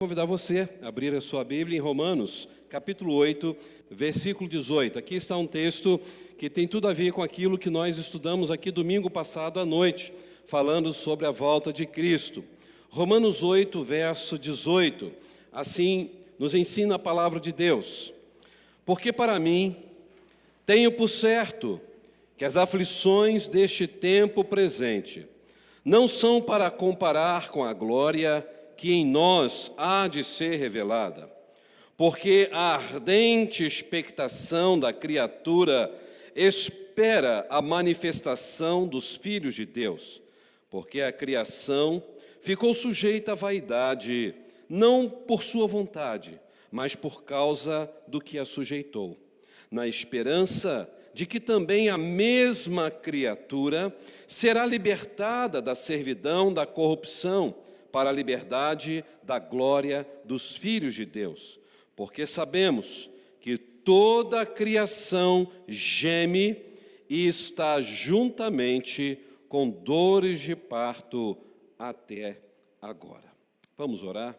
Convidar você a abrir a sua Bíblia em Romanos, capítulo 8, versículo 18. Aqui está um texto que tem tudo a ver com aquilo que nós estudamos aqui domingo passado à noite, falando sobre a volta de Cristo. Romanos 8, verso 18, assim nos ensina a palavra de Deus. Porque para mim, tenho por certo que as aflições deste tempo presente não são para comparar com a glória que em nós há de ser revelada, porque a ardente expectação da criatura espera a manifestação dos filhos de Deus, porque a criação ficou sujeita à vaidade, não por sua vontade, mas por causa do que a sujeitou, na esperança de que também a mesma criatura será libertada da servidão da corrupção, para a liberdade da glória dos filhos de Deus. Porque sabemos que toda a criação geme e está juntamente com dores de parto até agora. Vamos orar?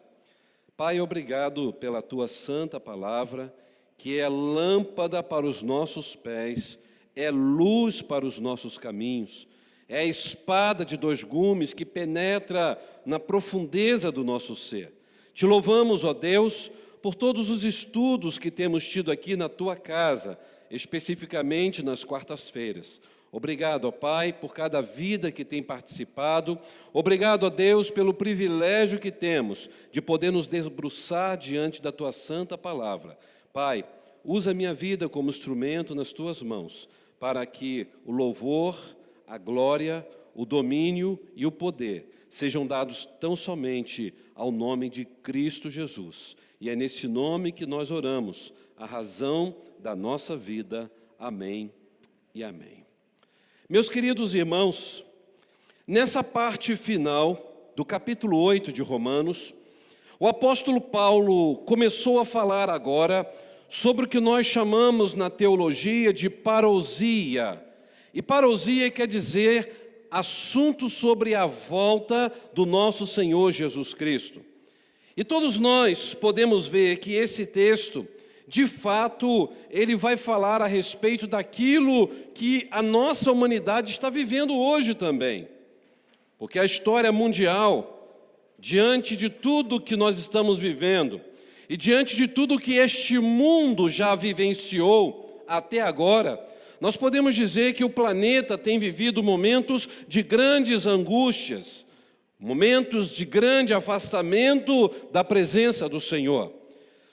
Pai, obrigado pela Tua santa palavra, que é lâmpada para os nossos pés, é luz para os nossos caminhos, é a espada de dois gumes que penetra na profundeza do nosso ser. Te louvamos, ó Deus, por todos os estudos que temos tido aqui na Tua casa, especificamente nas quartas-feiras. Obrigado, ó Pai, por cada vida que tem participado. Obrigado, ó Deus, pelo privilégio que temos de poder nos debruçar diante da Tua santa palavra. Pai, usa a minha vida como instrumento nas Tuas mãos, para que o louvor, a glória, o domínio e o poder sejam dados tão somente ao nome de Cristo Jesus. E é nesse nome que nós oramos, a razão da nossa vida. Amém e amém. Meus queridos irmãos, nessa parte final do capítulo 8 de Romanos, o apóstolo Paulo começou a falar agora sobre o que nós chamamos na teologia de parousia. E parousia quer dizer assunto sobre a volta do nosso Senhor Jesus Cristo. E todos nós podemos ver que esse texto, de fato, ele vai falar a respeito daquilo que a nossa humanidade está vivendo hoje também. Porque a história mundial, diante de tudo que nós estamos vivendo, e diante de tudo que este mundo já vivenciou até agora, nós podemos dizer que o planeta tem vivido momentos de grandes angústias, momentos de grande afastamento da presença do Senhor.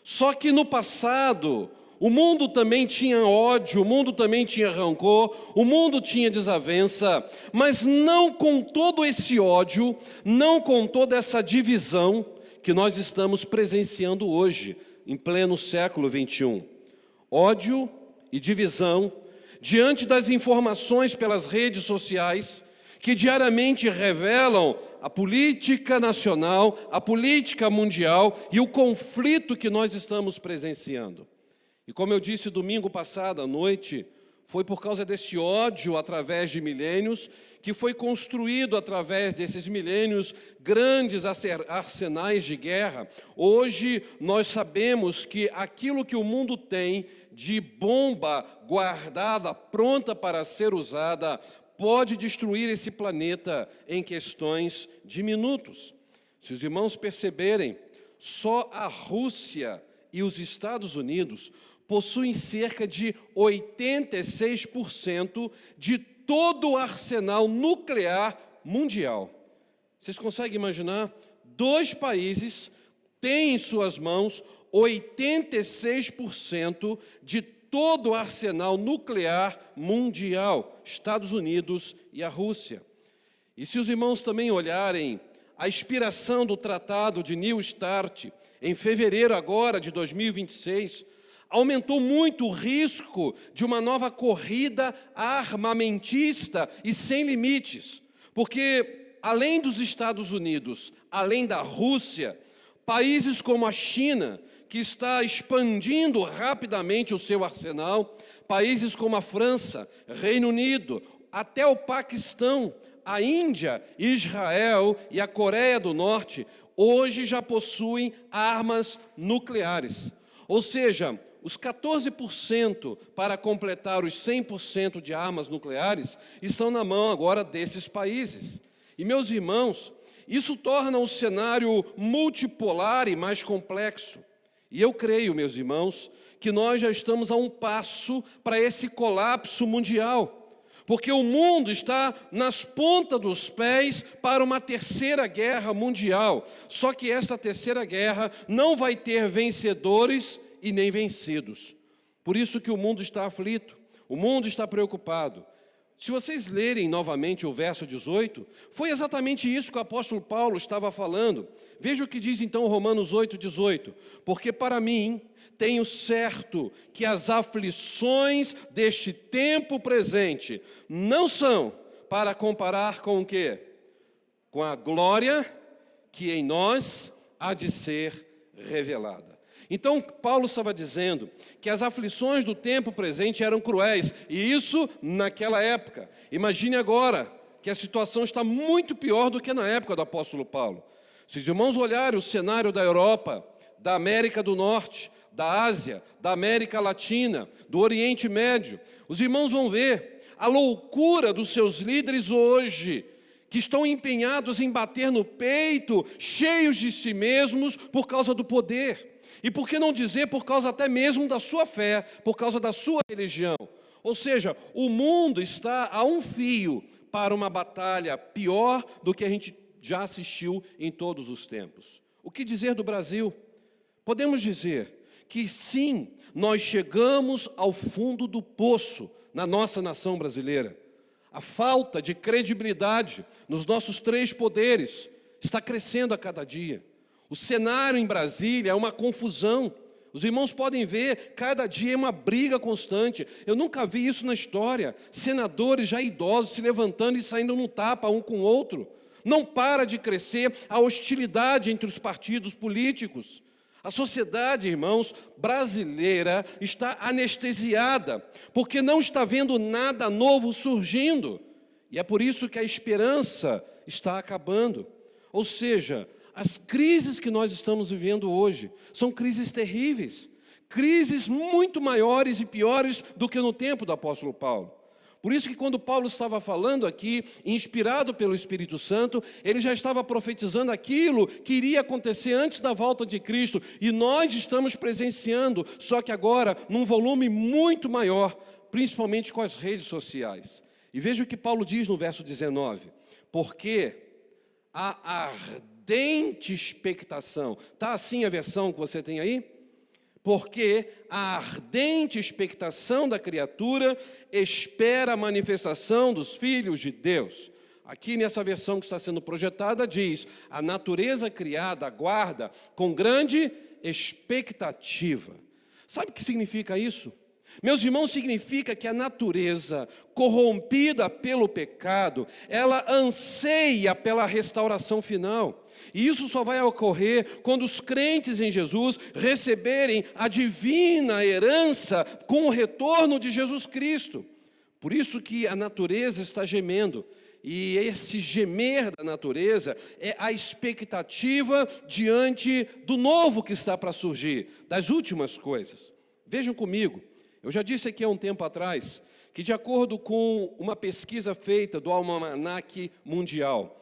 Só que no passado, o mundo também tinha ódio, o mundo também tinha rancor, o mundo tinha desavença, mas não com todo esse ódio, não com toda essa divisão que nós estamos presenciando hoje, em pleno século XXI. Ódio e divisão, diante das informações pelas redes sociais, que diariamente revelam a política nacional, a política mundial e o conflito que nós estamos presenciando. E como eu disse domingo passado à noite, foi por causa desse ódio através de milênios, que foi construído através desses milênios grandes arsenais de guerra. Hoje nós sabemos que aquilo que o mundo tem de bomba guardada, pronta para ser usada, pode destruir esse planeta em questões de minutos. Se os irmãos perceberem, só a Rússia e os Estados Unidos possuem cerca de 86% de todo o arsenal nuclear mundial. Vocês conseguem imaginar? 2 países têm em suas mãos 86% de todo o arsenal nuclear mundial, Estados Unidos e a Rússia. E se os irmãos também olharem a expiração do Tratado de New START, em fevereiro agora de 2026, aumentou muito o risco de uma nova corrida armamentista e sem limites, porque além dos Estados Unidos, além da Rússia, países como a China, que está expandindo rapidamente o seu arsenal, países como a França, Reino Unido, até o Paquistão, a Índia, Israel e a Coreia do Norte, hoje já possuem armas nucleares. Ou seja, os 14% para completar os 100% de armas nucleares estão na mão agora desses países. E, meus irmãos, isso torna o cenário multipolar e mais complexo. E eu creio, meus irmãos, que nós já estamos a um passo para esse colapso mundial, porque o mundo está nas pontas dos pés para uma terceira guerra mundial. Só que esta terceira guerra não vai ter vencedores e nem vencidos. Por isso que o mundo está aflito, o mundo está preocupado. Se vocês lerem novamente o verso 18, foi exatamente isso que o apóstolo Paulo estava falando. Veja o que diz então Romanos 8:18. Porque para mim tenho certo que as aflições deste tempo presente não são para comparar com o quê? Com a glória que em nós há de ser revelada. Então, Paulo estava dizendo que as aflições do tempo presente eram cruéis, e isso naquela época. Imagine agora que a situação está muito pior do que na época do apóstolo Paulo. Se os irmãos olharem o cenário da Europa, da América do Norte, da Ásia, da América Latina, do Oriente Médio, os irmãos vão ver a loucura dos seus líderes hoje, que estão empenhados em bater no peito, cheios de si mesmos por causa do poder. E por que não dizer por causa até mesmo da sua fé, por causa da sua religião. Ou seja, o mundo está a um fio para uma batalha pior do que a gente já assistiu em todos os tempos. O que dizer do Brasil? Podemos dizer que sim, nós chegamos ao fundo do poço na nossa nação brasileira. A falta de credibilidade nos nossos três poderes está crescendo a cada dia. O cenário em Brasília é uma confusão. Os irmãos podem ver, cada dia é uma briga constante. Eu nunca vi isso na história. Senadores já idosos se levantando e saindo no tapa um com o outro. Não para de crescer a hostilidade entre os partidos políticos. A sociedade, irmãos, brasileira está anestesiada, porque não está vendo nada novo surgindo. E é por isso que a esperança está acabando. Ou seja, as crises que nós estamos vivendo hoje são crises terríveis, crises muito maiores e piores do que no tempo do apóstolo Paulo. Por isso que quando Paulo estava falando aqui, inspirado pelo Espírito Santo, ele já estava profetizando aquilo que iria acontecer antes da volta de Cristo. E nós estamos presenciando, só que agora num volume muito maior, principalmente com as redes sociais. E veja o que Paulo diz no verso 19. Porque a ardente expectação, está assim a versão que você tem aí? Porque a ardente expectação da criatura espera a manifestação dos filhos de Deus. Aqui nessa versão que está sendo projetada diz, a natureza criada aguarda com grande expectativa. Sabe o que significa isso? Meus irmãos, significa que a natureza corrompida pelo pecado, ela anseia pela restauração final. E isso só vai ocorrer quando os crentes em Jesus receberem a divina herança com o retorno de Jesus Cristo. Por isso que a natureza está gemendo. E esse gemer da natureza é a expectativa diante do novo que está para surgir, das últimas coisas. Vejam comigo, eu já disse aqui há um tempo atrás, que de acordo com uma pesquisa feita do Almanaque Mundial,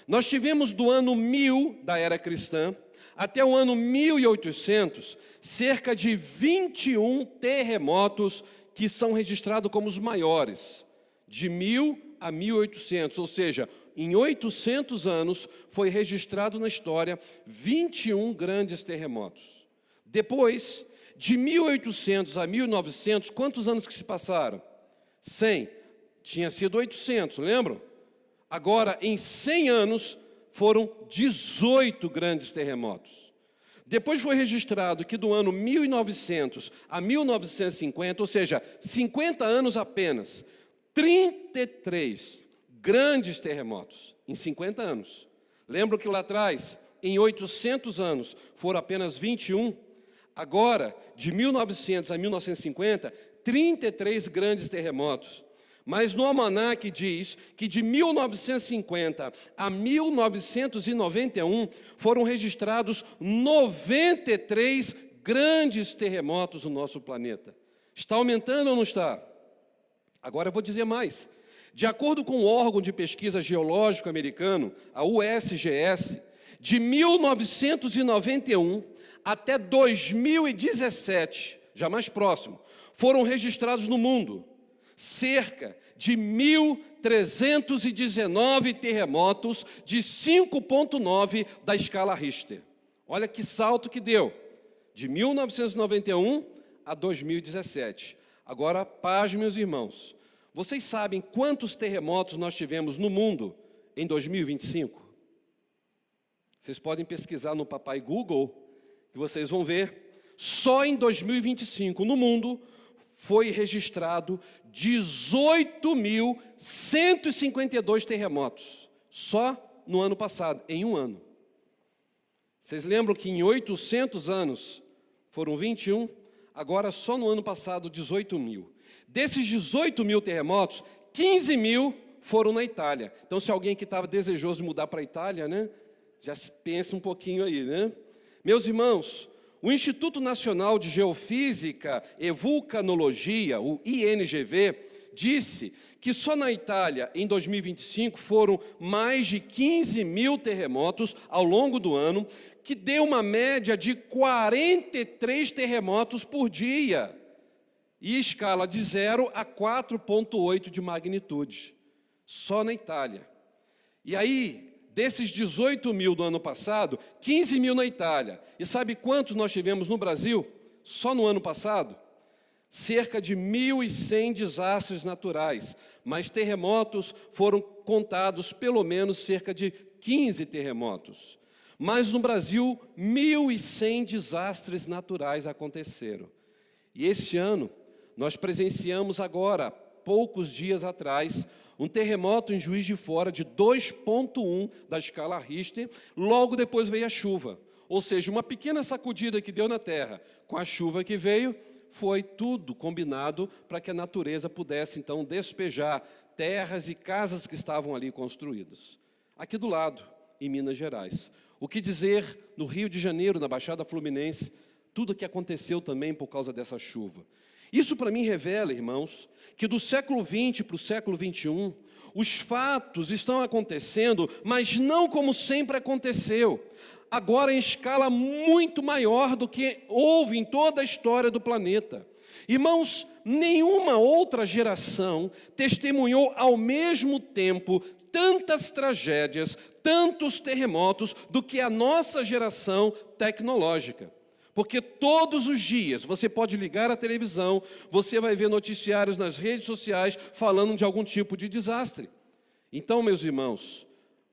nós tivemos do ano 1000 da era cristã até o ano 1800, cerca de 21 terremotos que são registrados como os maiores, de 1000 a 1800, ou seja, em 800 anos foi registrado na história 21 grandes terremotos. Depois, de 1800 a 1900, quantos anos que se passaram? 100. Tinha sido 800, lembram? Agora, em 100 anos, foram 18 grandes terremotos. Depois foi registrado que do ano 1900 a 1950, ou seja, 50 anos apenas, 33 grandes terremotos em 50 anos. Lembram que lá atrás, em 800 anos, foram apenas 21? Agora, de 1900 a 1950, 33 grandes terremotos. Mas no almanaque diz que de 1950 a 1991 foram registrados 93 grandes terremotos no nosso planeta. Está aumentando ou não está? Agora eu vou dizer mais. De acordo com o órgão de pesquisa geológico americano, a USGS, de 1991 até 2017, já mais próximo, foram registrados no mundo cerca de 1.319 terremotos de 5,9 da escala Richter. Olha que salto que deu, de 1991 a 2017. Agora, paz, meus irmãos. Vocês sabem quantos terremotos nós tivemos no mundo em 2025? Vocês podem pesquisar no papai Google, que vocês vão ver. Só em 2025, no mundo, foi registrado 18.152 terremotos. Só no ano passado, em um ano. Vocês lembram que em 800 anos foram 21? Agora, só no ano passado, 18 mil. Desses 18 mil terremotos, 15 mil foram na Itália. Então, se alguém que estava desejoso de mudar para a Itália, né, já pensa um pouquinho aí, né? Meus irmãos, o Instituto Nacional de Geofísica e Vulcanologia, o INGV, disse que só na Itália, em 2025, foram mais de 15 mil terremotos ao longo do ano, que deu uma média de 43 terremotos por dia, e escala de 0 a 4,8 de magnitude, só na Itália. E aí, desses 18 mil do ano passado, 15 mil na Itália. E sabe quantos nós tivemos no Brasil? Só no ano passado? Cerca de 1.100 desastres naturais. Mas terremotos foram contados pelo menos cerca de 15 terremotos. Mas no Brasil, 1.100 desastres naturais aconteceram. E este ano, nós presenciamos agora, poucos dias atrás, um terremoto em Juiz de Fora de 2,1 da escala Richter, logo depois veio a chuva. Ou seja, uma pequena sacudida que deu na terra, com a chuva que veio, foi tudo combinado para que a natureza pudesse, então, despejar terras e casas que estavam ali construídas. Aqui do lado, em Minas Gerais. O que dizer no Rio de Janeiro, na Baixada Fluminense, tudo o que aconteceu também por causa dessa chuva. Isso para mim revela, irmãos, que do século XX para o século XXI, os fatos estão acontecendo, mas não como sempre aconteceu. Agora em escala muito maior do que houve em toda a história do planeta. Irmãos, nenhuma outra geração testemunhou ao mesmo tempo tantas tragédias, tantos terremotos do que a nossa geração tecnológica. Porque todos os dias você pode ligar a televisão, você vai ver noticiários nas redes sociais falando de algum tipo de desastre. Então, meus irmãos,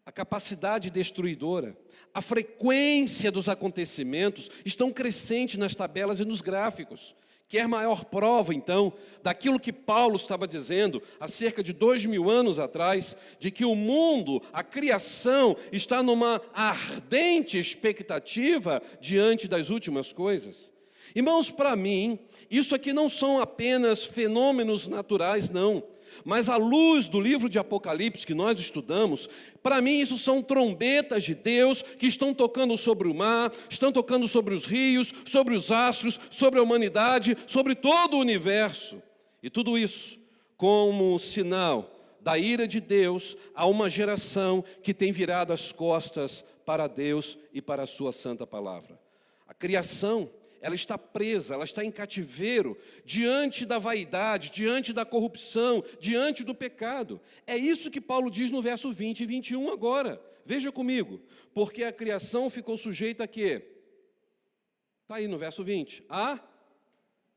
a capacidade destruidora, a frequência dos acontecimentos estão crescentes nas tabelas e nos gráficos. Quer maior prova, então, daquilo que Paulo estava dizendo há cerca de 2.000 anos atrás, de que o mundo, a criação, está numa ardente expectativa diante das últimas coisas? Irmãos, para mim, isso aqui não são apenas fenômenos naturais, não. Mas à luz do livro de Apocalipse que nós estudamos, para mim isso são trombetas de Deus que estão tocando sobre o mar, estão tocando sobre os rios, sobre os astros, sobre a humanidade, sobre todo o universo. E tudo isso como sinal da ira de Deus a uma geração que tem virado as costas para Deus e para a sua santa palavra. A criação, ela está presa, ela está em cativeiro, diante da vaidade, diante da corrupção, diante do pecado. É isso que Paulo diz no verso 20 e 21 agora. Veja comigo. Porque a criação ficou sujeita a quê? Está aí no verso 20. A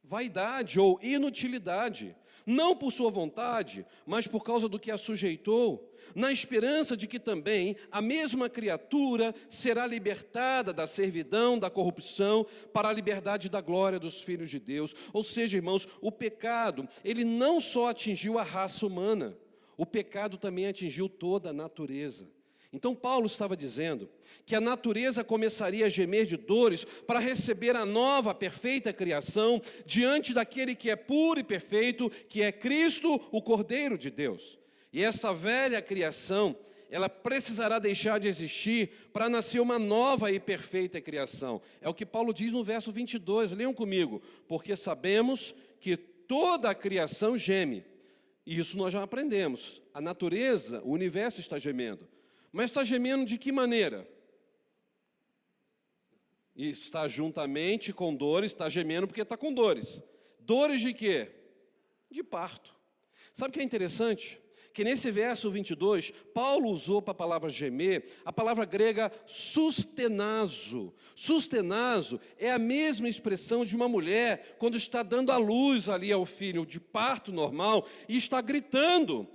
vaidade ou inutilidade. Não por sua vontade, mas por causa do que a sujeitou, na esperança de que também a mesma criatura será libertada da servidão, da corrupção, para a liberdade da glória dos filhos de Deus. Ou seja, irmãos, o pecado, ele não só atingiu a raça humana, o pecado também atingiu toda a natureza. Então Paulo estava dizendo que a natureza começaria a gemer de dores para receber a nova, perfeita criação diante daquele que é puro e perfeito, que é Cristo, o Cordeiro de Deus. E essa velha criação, ela precisará deixar de existir para nascer uma nova e perfeita criação. É o que Paulo diz no verso 22, leiam comigo. Porque sabemos que toda a criação geme. E isso nós já aprendemos. A natureza, o universo está gemendo. Mas está gemendo de que maneira? E está juntamente com dores, está gemendo porque está com dores. Dores de quê? De parto. Sabe o que é interessante? Que nesse verso 22, Paulo usou para a palavra gemer, a palavra grega sustenazo. Sustenazo é a mesma expressão de uma mulher quando está dando à luz ali ao filho de parto normal e está gritando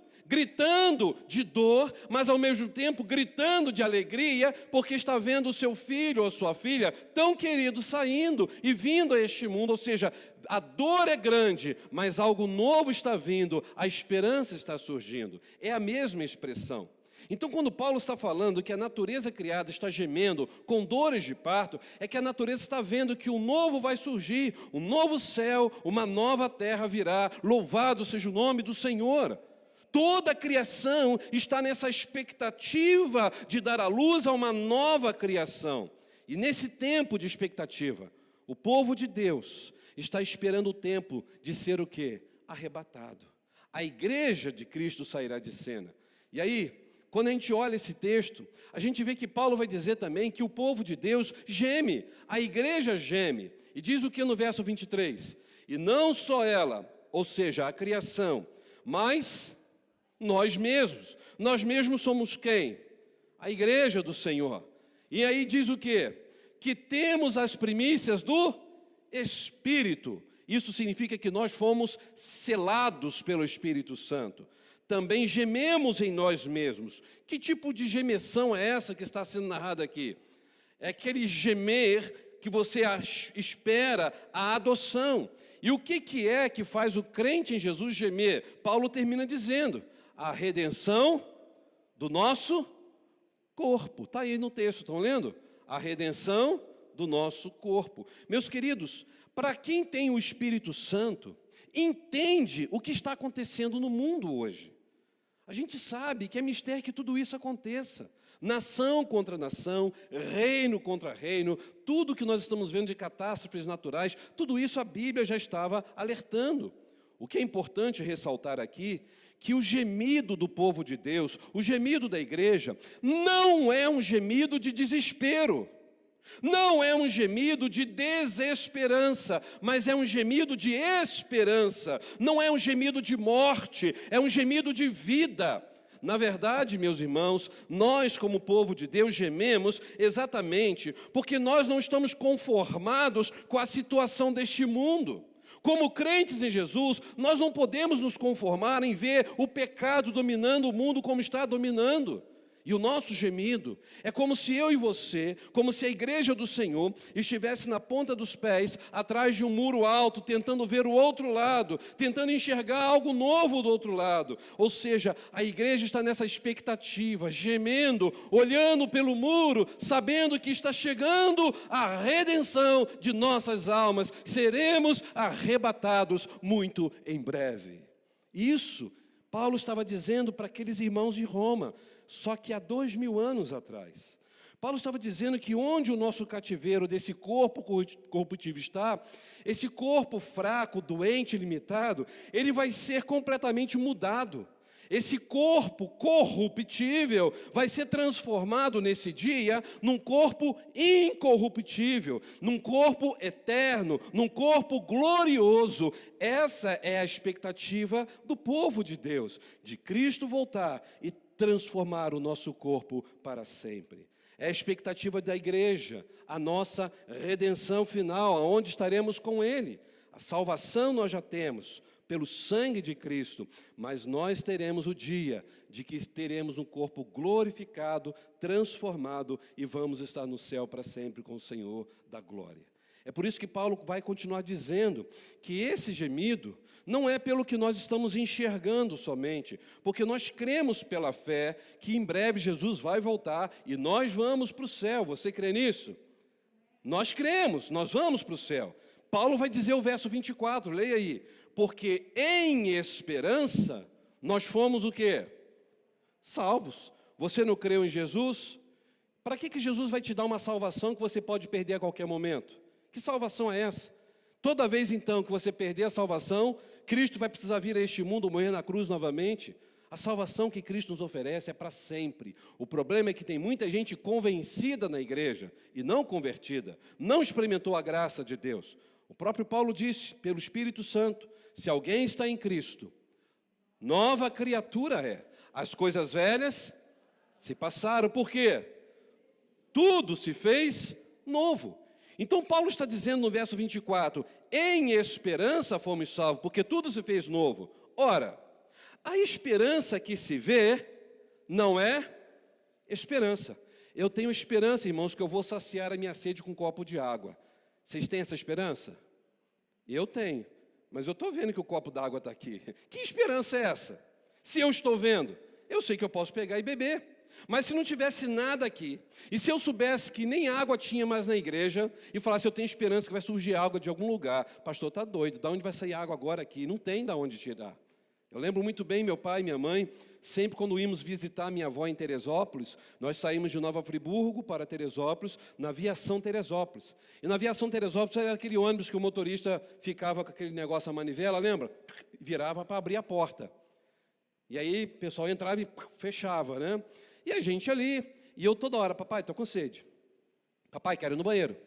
de dor, mas ao mesmo tempo gritando de alegria, porque está vendo o seu filho ou sua filha tão querido saindo e vindo a este mundo. Ou seja, a dor é grande, mas algo novo está vindo, a esperança está surgindo. É a mesma expressão. Então, quando Paulo está falando que a natureza criada está gemendo com dores de parto, é que a natureza está vendo que o novo vai surgir, um novo céu, uma nova terra virá, louvado seja o nome do Senhor. Toda a criação está nessa expectativa de dar à luz a uma nova criação. E nesse tempo de expectativa, o povo de Deus está esperando o tempo de ser o quê? Arrebatado. A igreja de Cristo sairá de cena. E aí, quando a gente olha esse texto, a gente vê que Paulo vai dizer também que o povo de Deus geme, a igreja geme. E diz o que no verso 23? E não só ela, ou seja, a criação, mas nós mesmos somos quem? A igreja do Senhor. E aí diz o quê? Que temos as primícias do Espírito. Isso significa que nós fomos selados pelo Espírito Santo. Também gememos em nós mesmos. Que tipo de gemessão é essa que está sendo narrada aqui? É aquele gemer que você espera a adoção. E o que é que faz o crente em Jesus gemer? Paulo termina dizendo: a redenção do nosso corpo. Está aí no texto, estão lendo? A redenção do nosso corpo. Meus queridos, para quem tem o Espírito Santo, entende o que está acontecendo no mundo hoje. A gente sabe que é mistério que tudo isso aconteça. Nação contra nação, reino contra reino, tudo que nós estamos vendo de catástrofes naturais, tudo isso a Bíblia já estava alertando. O que é importante ressaltar aqui, que o gemido do povo de Deus, o gemido da igreja, não é um gemido de desespero, não é um gemido de desesperança, mas é um gemido de esperança, não é um gemido de morte, é um gemido de vida. Na verdade, meus irmãos, nós como povo de Deus gememos exatamente porque nós não estamos conformados com a situação deste mundo. Como crentes em Jesus, nós não podemos nos conformar em ver o pecado dominando o mundo como está dominando. E o nosso gemido é como se eu e você, como se a igreja do Senhor estivesse na ponta dos pés, atrás de um muro alto, tentando ver o outro lado, tentando enxergar algo novo do outro lado. Ou seja, a igreja está nessa expectativa, gemendo, olhando pelo muro, sabendo que está chegando a redenção de nossas almas. Seremos arrebatados muito em breve. Isso Paulo estava dizendo para aqueles irmãos de Roma, só que há 2000 anos atrás. Paulo estava dizendo que onde o nosso cativeiro desse corpo corruptível está, esse corpo fraco, doente, limitado, ele vai ser completamente mudado. Esse corpo corruptível vai ser transformado nesse dia num corpo incorruptível, num corpo eterno, num corpo glorioso. Essa é a expectativa do povo de Deus, de Cristo voltar e transformar o nosso corpo para sempre. É a expectativa da igreja, a nossa redenção final, aonde estaremos com Ele. A salvação nós já temos pelo sangue de Cristo, mas nós teremos o dia de que teremos um corpo glorificado, transformado e vamos estar no céu para sempre com o Senhor da glória. É por isso que Paulo vai continuar dizendo que esse gemido não é pelo que nós estamos enxergando somente, porque nós cremos pela fé que em breve Jesus vai voltar e nós vamos para o céu. Você crê nisso? Nós cremos, nós vamos para o céu. Paulo vai dizer o verso 24, leia aí. Porque em esperança nós fomos o quê? Salvos. Você não creu em Jesus? Para que Jesus vai te dar uma salvação que você pode perder a qualquer momento? Que salvação é essa? Toda vez então que você perder a salvação, Cristo vai precisar vir a este mundo, morrer na cruz novamente. A salvação que Cristo nos oferece é para sempre. O problema é que tem muita gente convencida na igreja e não convertida, não experimentou a graça de Deus. O próprio Paulo disse, pelo Espírito Santo, se alguém está em Cristo, nova criatura é. As coisas velhas se passaram. Por quê? Tudo se fez novo. Então Paulo está dizendo no verso 24, em esperança fomos salvos, porque tudo se fez novo. Ora, a esperança que se vê não é esperança. Eu tenho esperança, irmãos, que eu vou saciar a minha sede com um copo de água. Vocês têm essa esperança? Eu tenho, mas eu estou vendo que o copo d'água está aqui. Que esperança é essa? Se eu estou vendo, eu sei que eu posso pegar e beber. Mas se não tivesse nada aqui, e se eu soubesse que nem água tinha mais na igreja, e falasse, eu tenho esperança que vai surgir água de algum lugar, pastor, está doido, de onde vai sair água agora aqui? Não tem de onde tirar. Eu lembro muito bem, meu pai e minha mãe, sempre quando íamos visitar minha avó em Teresópolis, nós saímos de Nova Friburgo para Teresópolis, na Viação Teresópolis. E na Viação Teresópolis era aquele ônibus que o motorista ficava com aquele negócio, a manivela, lembra? Virava para abrir a porta. E aí o pessoal entrava e fechava, né? E a gente ali, e eu toda hora, papai, estou com sede. Papai, quero ir no banheiro.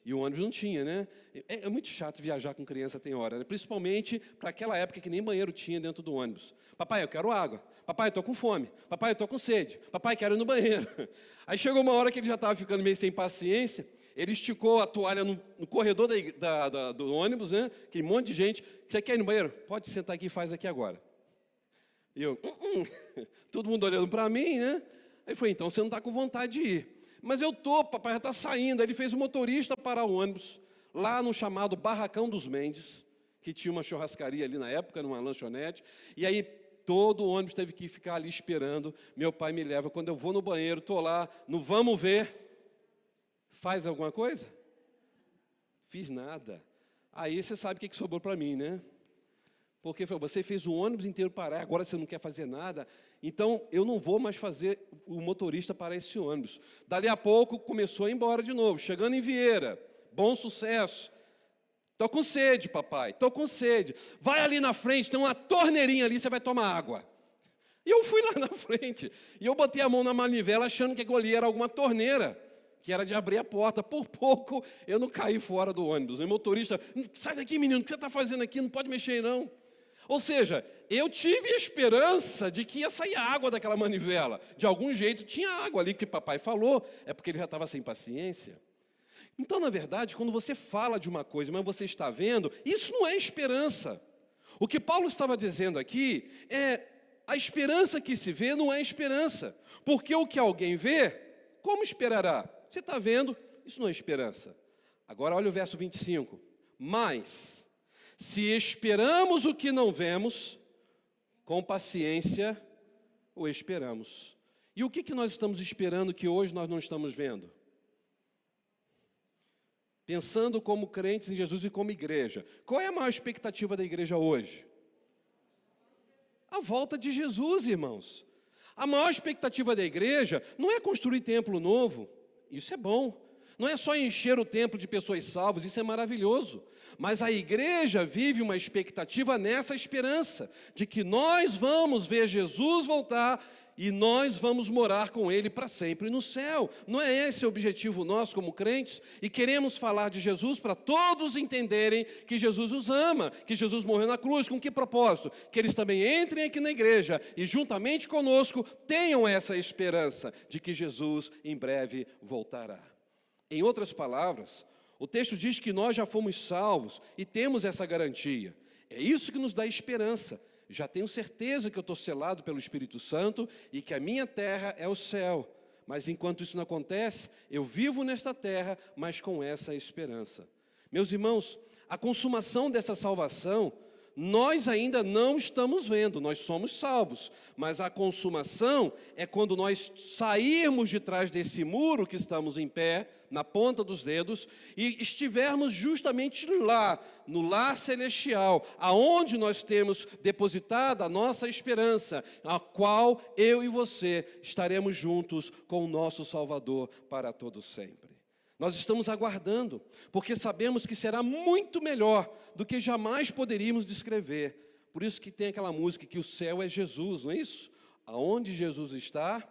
E o ônibus não tinha, né? É muito chato viajar com criança tem hora, né? Principalmente para aquela época que nem banheiro tinha dentro do ônibus. Papai, eu quero água. Papai, eu estou com fome. Papai, eu estou com sede. Papai, quero ir no banheiro. Aí chegou uma hora que ele já estava ficando meio sem paciência, ele esticou a toalha no corredor do ônibus, né? Aquele monte de gente. Você quer ir no banheiro? Pode sentar aqui e faz aqui agora. E eu, todo mundo olhando para mim, né? Aí foi, então você não está com vontade de ir. Mas eu estou, papai já está saindo. Aí ele fez o motorista parar o ônibus, lá no chamado Barracão dos Mendes, que tinha uma churrascaria ali na época, numa lanchonete. E aí todo o ônibus teve que ficar ali esperando. Meu pai me leva. Quando eu vou no banheiro, estou lá, no vamos ver. Faz alguma coisa? Fiz nada. Aí você sabe o que sobrou para mim, né? Porque você fez o ônibus inteiro parar, agora você não quer fazer nada, então eu não vou mais fazer o motorista parar esse ônibus. Dali a pouco começou a ir embora de novo, chegando em Vieira, Bom Sucesso. Estou com sede, papai, estou com sede. Vai ali na frente, tem uma torneirinha ali, você vai tomar água. E eu fui lá na frente, e eu botei a mão na manivela achando que aquilo ali era alguma torneira, que era de abrir a porta. Por pouco eu não caí fora do ônibus. O motorista, sai daqui, menino, o que você está fazendo aqui? Não pode mexer, não. Ou seja, eu tive a esperança de que ia sair água daquela manivela. De algum jeito tinha água ali, que papai falou, é porque ele já estava sem paciência. Então, na verdade, quando você fala de uma coisa, mas você está vendo, isso não é esperança. O que Paulo estava dizendo aqui é, a esperança que se vê não é esperança. Porque o que alguém vê, como esperará? Você está vendo, isso não é esperança. Agora olha o verso 25. Mas, se esperamos o que não vemos, com paciência o esperamos. E o que nós estamos esperando que hoje nós não estamos vendo? Pensando como crentes em Jesus e como igreja. Qual é a maior expectativa da igreja hoje? A volta de Jesus, irmãos. A maior expectativa da igreja não é construir templo novo. Isso é bom. Não é só encher o templo de pessoas salvas, isso é maravilhoso. Mas a igreja vive uma expectativa nessa esperança, de que nós vamos ver Jesus voltar e nós vamos morar com Ele para sempre no céu. Não é esse o objetivo nosso como crentes? E queremos falar de Jesus para todos entenderem que Jesus os ama, que Jesus morreu na cruz. Com que propósito? Que eles também entrem aqui na igreja e juntamente conosco tenham essa esperança de que Jesus em breve voltará. Em outras palavras, o texto diz que nós já fomos salvos e temos essa garantia. É isso que nos dá esperança. Já tenho certeza que eu estou selado pelo Espírito Santo e que a minha terra é o céu. Mas enquanto isso não acontece, eu vivo nesta terra, mas com essa esperança. Meus irmãos, a consumação dessa salvação, nós ainda não estamos vendo, nós somos salvos, mas a consumação é quando nós sairmos de trás desse muro que estamos em pé, na ponta dos dedos, e estivermos justamente lá, no lar celestial, aonde nós temos depositada a nossa esperança, a qual eu e você estaremos juntos com o nosso Salvador para todo sempre. Nós estamos aguardando, porque sabemos que será muito melhor do que jamais poderíamos descrever. Por isso que tem aquela música que o céu é Jesus, não é isso? Aonde Jesus está,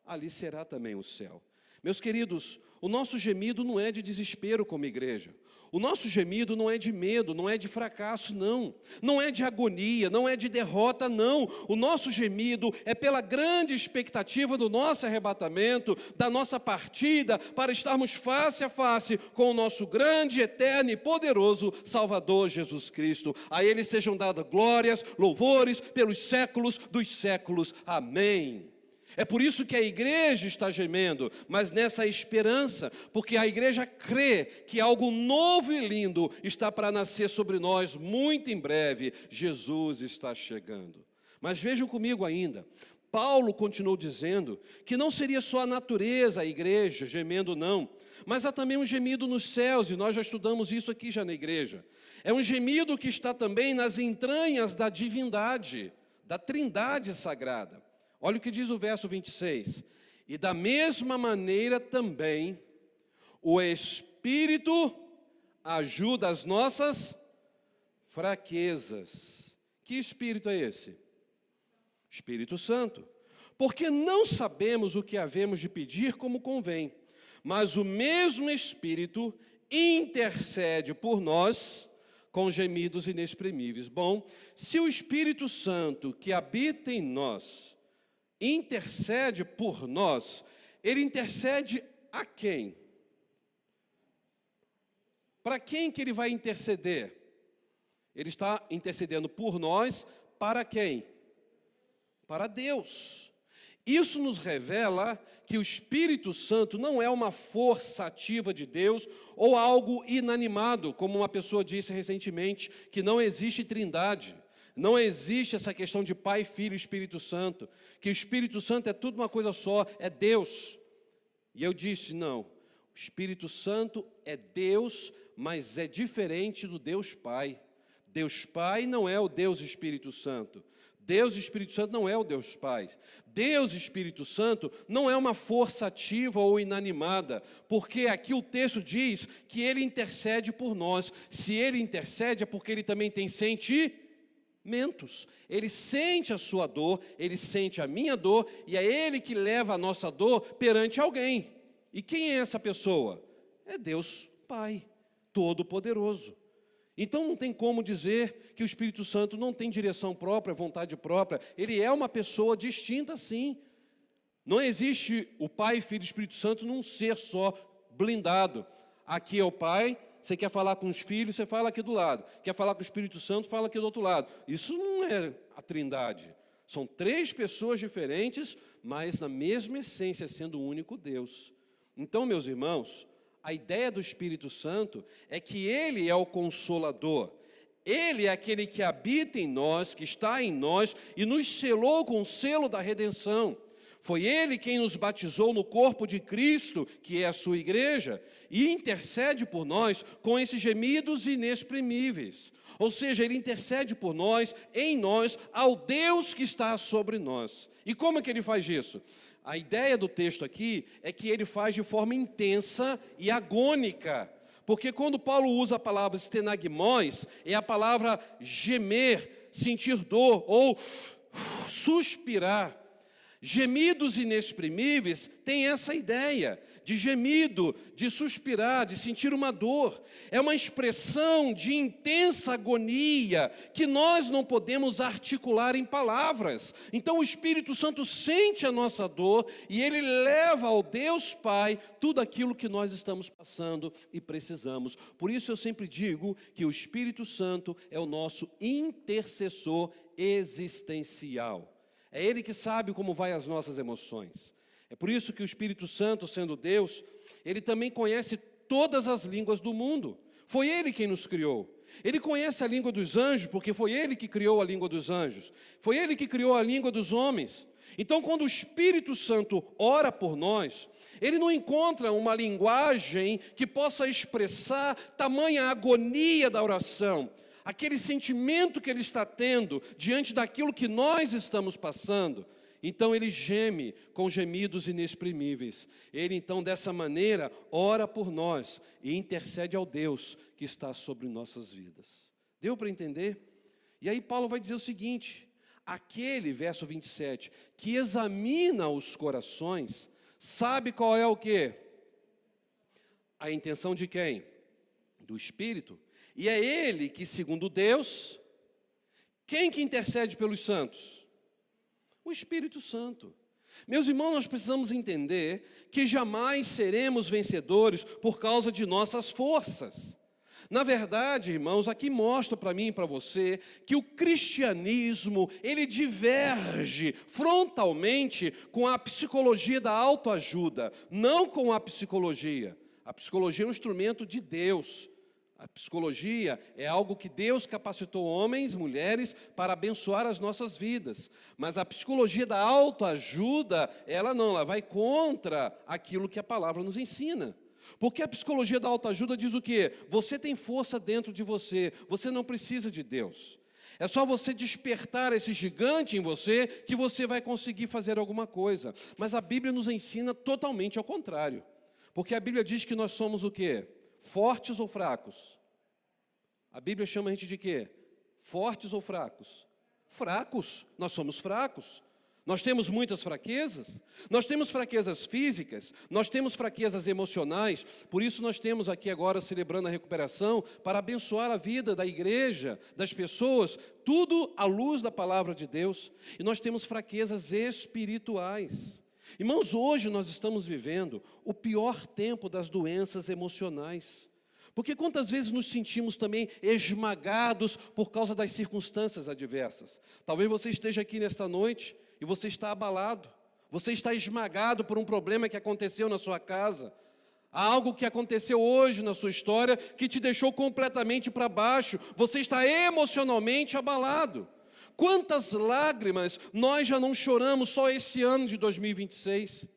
ali será também o céu. Meus queridos, o nosso gemido não é de desespero como igreja. O nosso gemido não é de medo, não é de fracasso, não. Não é de agonia, não é de derrota, não. O nosso gemido é pela grande expectativa do nosso arrebatamento, da nossa partida, para estarmos face a face com o nosso grande, eterno e poderoso Salvador Jesus Cristo. A Ele sejam dadas glórias, louvores pelos séculos dos séculos. Amém. É por isso que a igreja está gemendo, mas nessa esperança, porque a igreja crê que algo novo e lindo está para nascer sobre nós muito em breve. Jesus está chegando. Mas vejam comigo ainda, Paulo continuou dizendo que não seria só a natureza, a igreja, gemendo não, mas há também um gemido nos céus, e nós já estudamos isso aqui já na igreja. É um gemido que está também nas entranhas da divindade, da trindade sagrada. Olha o que diz o verso 26. E da mesma maneira também, o Espírito ajuda as nossas fraquezas. Que Espírito é esse? Espírito Santo. Porque não sabemos o que havemos de pedir como convém, mas o mesmo Espírito intercede por nós com gemidos inexprimíveis. Bom, se o Espírito Santo que habita em nós intercede por nós, ele intercede a quem? Para quem que ele vai interceder? Ele está intercedendo por nós, para quem? Para Deus. Isso nos revela que o Espírito Santo não é uma força ativa de Deus ou algo inanimado, como uma pessoa disse recentemente, que não existe trindade. Não existe essa questão de Pai, Filho e Espírito Santo, que o Espírito Santo é tudo uma coisa só, é Deus. E eu disse, não, o Espírito Santo é Deus, mas é diferente do Deus Pai. Deus Pai não é o Deus Espírito Santo. Deus Espírito Santo não é o Deus Pai. Deus Espírito Santo não é uma força ativa ou inanimada, porque aqui o texto diz que Ele intercede por nós. Se Ele intercede é porque Ele também tem sentimentos. Ele sente a sua dor, Ele sente a minha dor, e é Ele que leva a nossa dor perante alguém. E quem é essa pessoa? É Deus Pai, Todo-Poderoso. Então não tem como dizer que o Espírito Santo não tem direção própria, vontade própria. Ele é uma pessoa distinta, sim. Não existe o Pai, Filho e Espírito Santo num ser só, blindado. Aqui é o Pai. Você quer falar com os filhos, você fala aqui do lado. Quer falar com o Espírito Santo, fala aqui do outro lado. Isso não é a trindade. São três pessoas diferentes, mas na mesma essência, sendo um único Deus. Então, meus irmãos, a ideia do Espírito Santo é que Ele é o Consolador. Ele é aquele que habita em nós, que está em nós e nos selou com o selo da redenção. Foi Ele quem nos batizou no corpo de Cristo, que é a sua igreja, e intercede por nós com esses gemidos inexprimíveis. Ou seja, Ele intercede por nós, em nós, ao Deus que está sobre nós. E como é que Ele faz isso? A ideia do texto aqui é que Ele faz de forma intensa e agônica. Porque quando Paulo usa a palavra stenagmos, é a palavra gemer, sentir dor ou suspirar. Gemidos inexprimíveis têm essa ideia de gemido, de suspirar, de sentir uma dor. É uma expressão de intensa agonia que nós não podemos articular em palavras. Então o Espírito Santo sente a nossa dor e Ele leva ao Deus Pai tudo aquilo que nós estamos passando e precisamos. Por isso eu sempre digo que o Espírito Santo é o nosso intercessor existencial. É Ele que sabe como vai as nossas emoções. É por isso que o Espírito Santo, sendo Deus, Ele também conhece todas as línguas do mundo. Foi Ele quem nos criou. Ele conhece a língua dos anjos, porque foi Ele que criou a língua dos anjos. Foi Ele que criou a língua dos homens. Então, quando o Espírito Santo ora por nós, Ele não encontra uma linguagem que possa expressar tamanha agonia da oração, aquele sentimento que Ele está tendo diante daquilo que nós estamos passando. Então Ele geme com gemidos inexprimíveis. Ele então dessa maneira ora por nós e intercede ao Deus que está sobre nossas vidas. Deu para entender? E aí Paulo vai dizer o seguinte: aquele, verso 27, que examina os corações, sabe qual é o quê? A intenção de quem? Do Espírito. E é Ele que, segundo Deus, quem que intercede pelos santos? O Espírito Santo. Meus irmãos, nós precisamos entender que jamais seremos vencedores por causa de nossas forças. Na verdade, irmãos, aqui mostra para mim e para você que o cristianismo, ele diverge frontalmente com a psicologia da autoajuda, não com a psicologia. A psicologia é um instrumento de Deus. A psicologia é algo que Deus capacitou homens e mulheres para abençoar as nossas vidas. Mas a psicologia da autoajuda, ela não, ela vai contra aquilo que a palavra nos ensina. Porque a psicologia da autoajuda diz o quê? Você tem força dentro de você, você não precisa de Deus. É só você despertar esse gigante em você que você vai conseguir fazer alguma coisa. Mas a Bíblia nos ensina totalmente ao contrário. Porque a Bíblia diz que nós somos o quê? Fortes ou fracos? A Bíblia chama a gente de quê? Fortes ou fracos? Fracos, nós somos fracos. Nós temos muitas fraquezas, nós temos fraquezas físicas, nós temos fraquezas emocionais, por isso nós temos aqui agora celebrando a recuperação para abençoar a vida da igreja, das pessoas, tudo à luz da palavra de Deus. E nós temos fraquezas espirituais. Irmãos, hoje nós estamos vivendo o pior tempo das doenças emocionais. Porque quantas vezes nos sentimos também esmagados por causa das circunstâncias adversas. Talvez você esteja aqui nesta noite e você está abalado. Você está esmagado por um problema que aconteceu na sua casa. Há algo que aconteceu hoje na sua história que te deixou completamente para baixo. Você está emocionalmente abalado. Quantas lágrimas nós já não choramos só esse ano de 2026?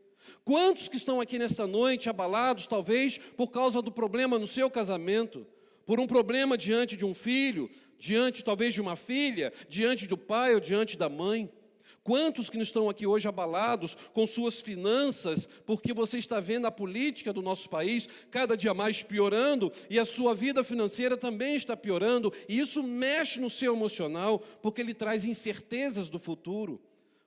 Quantos que estão aqui nesta noite abalados, talvez, por causa do problema no seu casamento, por um problema diante de um filho, diante talvez de uma filha, diante do pai ou diante da mãe? Quantos que não estão aqui hoje abalados com suas finanças, porque você está vendo a política do nosso país cada dia mais piorando e a sua vida financeira também está piorando, e isso mexe no seu emocional, porque ele traz incertezas do futuro.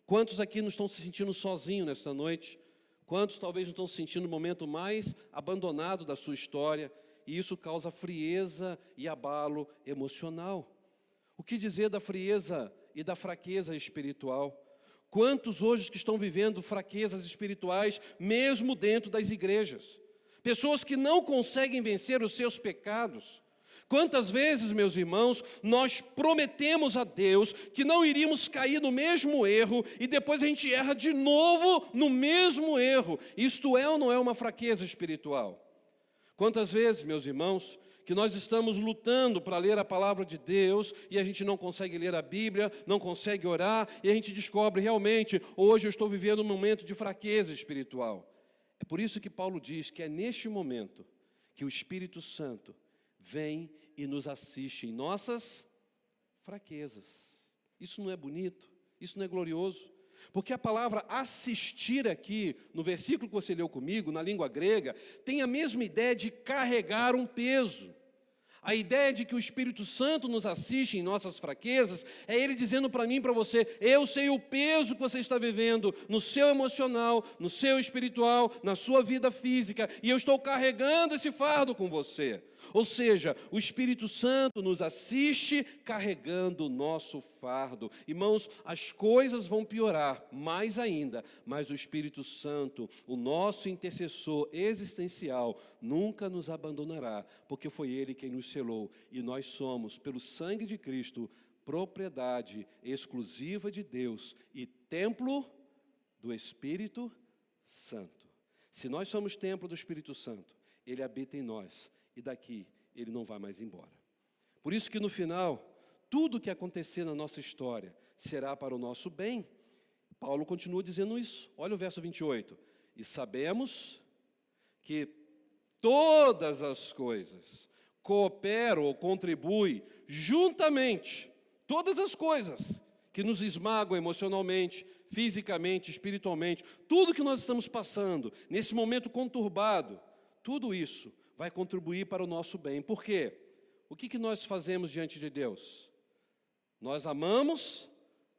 Quantos aqui não estão se sentindo sozinhos nesta noite? Quantos talvez não estão se sentindo no momento mais abandonado da sua história, e isso causa frieza e abalo emocional? O que dizer da frieza e da fraqueza espiritual? Quantos hoje que estão vivendo fraquezas espirituais, mesmo dentro das igrejas? Pessoas que não conseguem vencer os seus pecados. Quantas vezes, meus irmãos, nós prometemos a Deus que não iríamos cair no mesmo erro e depois a gente erra de novo no mesmo erro. Isto é ou não é uma fraqueza espiritual? Quantas vezes, meus irmãos, que nós estamos lutando para ler a palavra de Deus e a gente não consegue ler a Bíblia, não consegue orar, e a gente descobre realmente, hoje eu estou vivendo um momento de fraqueza espiritual. É por isso que Paulo diz que é neste momento que o Espírito Santo vem e nos assiste em nossas fraquezas. Isso não é bonito? Isso não é glorioso? Porque a palavra assistir aqui, no versículo que você leu comigo, na língua grega, tem a mesma ideia de carregar um peso. A ideia de que o Espírito Santo nos assiste em nossas fraquezas é Ele dizendo para mim e para você: eu sei o peso que você está vivendo no seu emocional, no seu espiritual, na sua vida física, e eu estou carregando esse fardo com você. Ou seja, o Espírito Santo nos assiste carregando o nosso fardo. Irmãos, as coisas vão piorar mais ainda, mas o Espírito Santo, o nosso intercessor existencial, nunca nos abandonará, porque foi Ele quem nos selou, e nós somos, pelo sangue de Cristo, propriedade exclusiva de Deus e templo do Espírito Santo. Se nós somos templo do Espírito Santo, Ele habita em nós. E daqui ele não vai mais embora. Por isso que no final, tudo que acontecer na nossa história será para o nosso bem. Paulo continua dizendo isso. Olha o verso 28. E sabemos que todas as coisas cooperam ou contribuem juntamente, todas as coisas que nos esmagam emocionalmente, fisicamente, espiritualmente, tudo que nós estamos passando, nesse momento conturbado, tudo isso vai contribuir para o nosso bem. Por quê? O que nós fazemos diante de Deus? Nós amamos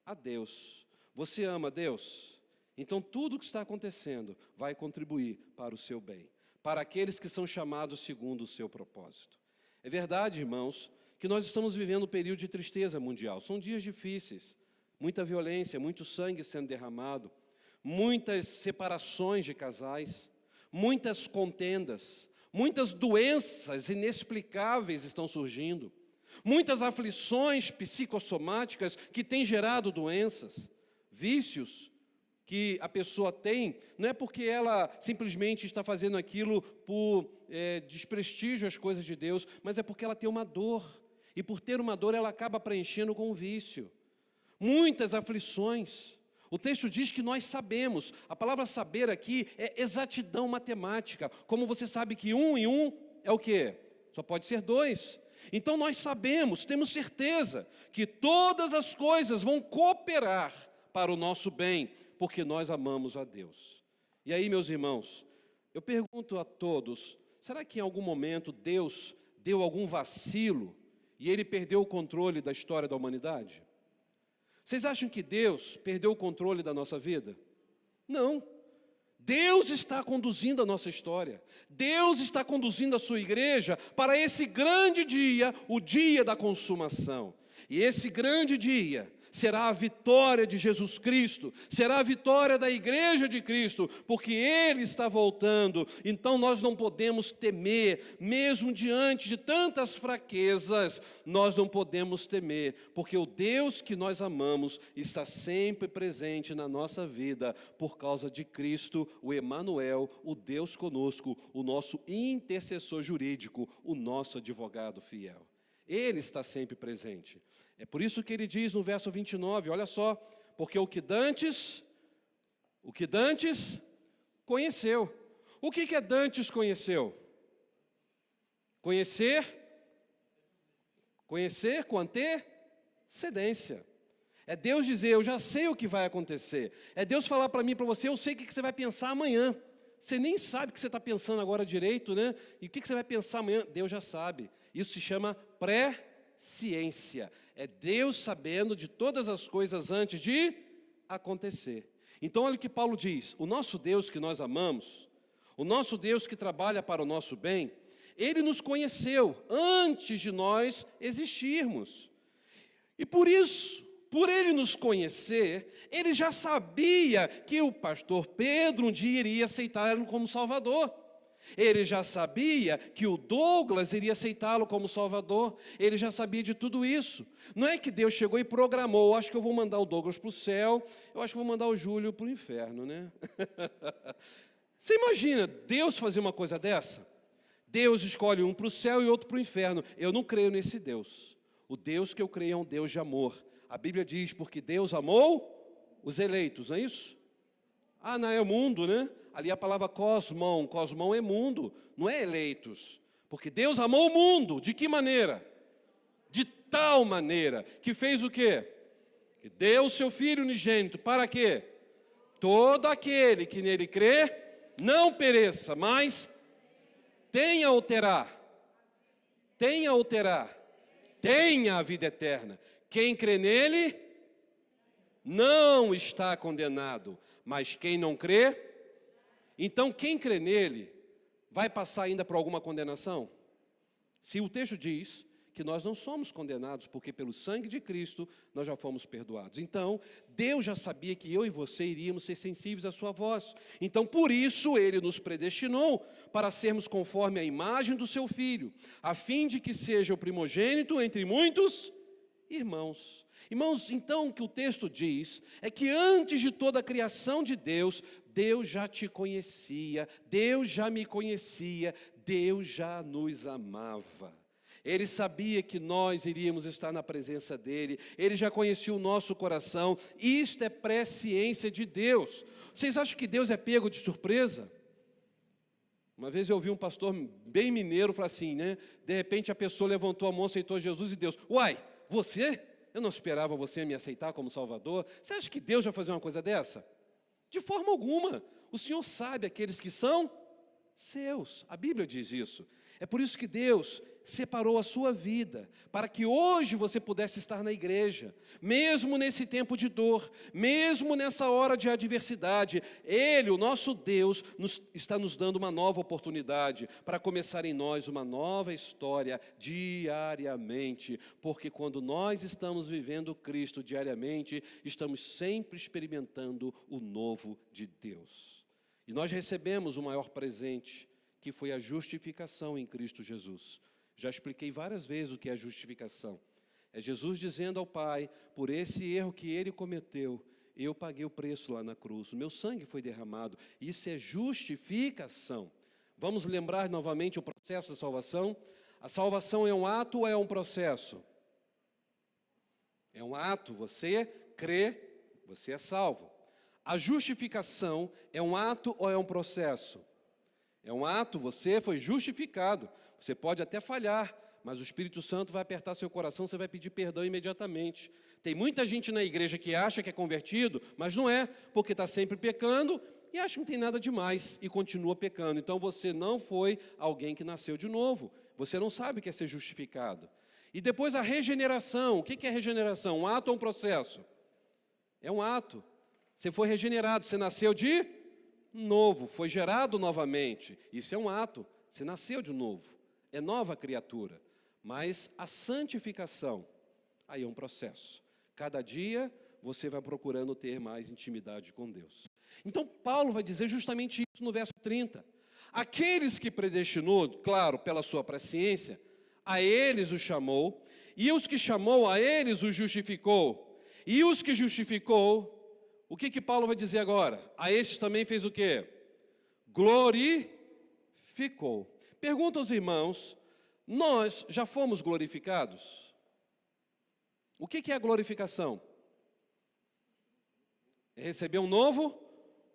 a Deus. Você ama a Deus? Então tudo que está acontecendo vai contribuir para o seu bem, para aqueles que são chamados segundo o seu propósito. É verdade, irmãos, que nós estamos vivendo um período de tristeza mundial. São dias difíceis, muita violência, muito sangue sendo derramado, muitas separações de casais, muitas contendas, muitas doenças inexplicáveis estão surgindo, muitas aflições psicossomáticas que têm gerado doenças, vícios que a pessoa tem, não é porque ela simplesmente está fazendo aquilo por desprestígio às coisas de Deus, mas é porque ela tem uma dor, e por ter uma dor ela acaba preenchendo com um vício. Muitas aflições. O texto diz que nós sabemos. A palavra saber aqui é exatidão matemática. Como você sabe que 1 e 1 é o quê? Só pode ser 2. Então nós sabemos, temos certeza que todas as coisas vão cooperar para o nosso bem, porque nós amamos a Deus. E aí, meus irmãos, eu pergunto a todos, será que em algum momento Deus deu algum vacilo e Ele perdeu o controle da história da humanidade? Vocês acham que Deus perdeu o controle da nossa vida? Não. Deus está conduzindo a nossa história. Deus está conduzindo a sua igreja para esse grande dia, o dia da consumação. E esse grande dia será a vitória de Jesus Cristo, será a vitória da igreja de Cristo, porque Ele está voltando. Então nós não podemos temer, mesmo diante de tantas fraquezas, nós não podemos temer, porque o Deus que nós amamos está sempre presente na nossa vida, por causa de Cristo, o Emanuel, o Deus conosco, o nosso intercessor jurídico, o nosso advogado fiel. Ele está sempre presente. É por isso que ele diz no verso 29, olha só, porque o que dantes conheceu. O que dantes conheceu? Conhecer com antecedência. É Deus dizer, eu já sei o que vai acontecer. É Deus falar para mim e para você, eu sei o que você vai pensar amanhã. Você nem sabe o que você está pensando agora direito, né? E o que você vai pensar amanhã, Deus já sabe. Isso se chama presciência. É Deus sabendo de todas as coisas antes de acontecer. Então olha o que Paulo diz, o nosso Deus que nós amamos, o nosso Deus que trabalha para o nosso bem, Ele nos conheceu antes de nós existirmos. E por isso, por Ele nos conhecer, Ele já sabia que o pastor Pedro um dia iria aceitá-lo como Salvador. Ele já sabia que o Douglas iria aceitá-lo como Salvador. Ele já sabia de tudo isso. Não é que Deus chegou e programou, acho que eu vou mandar o Douglas para o céu, eu acho que vou mandar o Júlio para o inferno, né? Você imagina Deus fazer uma coisa dessa? Deus escolhe um para o céu e outro para o inferno. Eu não creio nesse Deus. O Deus que eu creio é um Deus de amor. A Bíblia diz, porque Deus amou os eleitos, não é isso? Ah, não é o mundo, né? Ali a palavra cosmon é mundo, não é eleitos. Porque Deus amou o mundo, de que maneira? De tal maneira, que fez o quê? Que deu o seu Filho unigênito, para quê? Todo aquele que nele crê, não pereça, mas tenha a vida eterna. Quem crê nele não está condenado, mas quem não crê, então quem crê nele vai passar ainda por alguma condenação? Se o texto diz que nós não somos condenados, porque pelo sangue de Cristo nós já fomos perdoados. Então, Deus já sabia que eu e você iríamos ser sensíveis à sua voz. Então, por isso, Ele nos predestinou para sermos conforme a imagem do seu Filho, a fim de que seja o primogênito entre muitos irmãos. Irmãos, então o que o texto diz é que antes de toda a criação de Deus, Deus já te conhecia, Deus já me conhecia, Deus já nos amava. Ele sabia que nós iríamos estar na presença dele. Ele já conhecia o nosso coração. Isto é presciência de Deus. Vocês acham que Deus é pego de surpresa? Uma vez eu ouvi um pastor bem mineiro falar assim, né? De repente a pessoa levantou a mão, aceitou Jesus e Deus. Uai, você? Eu não esperava você me aceitar como Salvador. Você acha que Deus vai fazer uma coisa dessa? De forma alguma. O Senhor sabe aqueles que são seus. A Bíblia diz isso. É por isso que Deus separou a sua vida, para que hoje você pudesse estar na igreja, mesmo nesse tempo de dor, mesmo nessa hora de adversidade. Ele, o nosso Deus, está nos dando uma nova oportunidade para começar em nós uma nova história diariamente, porque quando nós estamos vivendo Cristo diariamente, estamos sempre experimentando o novo de Deus. E nós recebemos o maior presente, que foi a justificação em Cristo Jesus. Já expliquei várias vezes o que é justificação. É Jesus dizendo ao Pai, por esse erro que ele cometeu, eu paguei o preço lá na cruz, o meu sangue foi derramado. Isso é justificação. Vamos lembrar novamente o processo da salvação? A salvação é um ato ou é um processo? É um ato, você crê, você é salvo. A justificação é um ato ou é um processo? É um ato, você foi justificado. Você pode até falhar, mas o Espírito Santo vai apertar seu coração, você vai pedir perdão imediatamente. Tem muita gente na igreja que acha que é convertido, mas não é, porque está sempre pecando e acha que não tem nada demais e continua pecando. Então você não foi alguém que nasceu de novo. Você não sabe o que é ser justificado. E depois a regeneração. O que é regeneração? Um ato ou um processo? É um ato. Você foi regenerado, você nasceu de novo, foi gerado novamente. Isso é um ato, você nasceu de novo, é nova criatura. Mas a santificação, aí é um processo. Cada dia você vai procurando ter mais intimidade com Deus. Então Paulo vai dizer justamente isso no verso 30. Aqueles que predestinou, claro, pela sua presciência, a eles os chamou, e os que chamou, a eles os justificou, e os que justificou, o que Paulo vai dizer agora? A estes também fez o quê? Glorificou. Pergunta aos irmãos, nós já fomos glorificados? O que é a glorificação? É receber um novo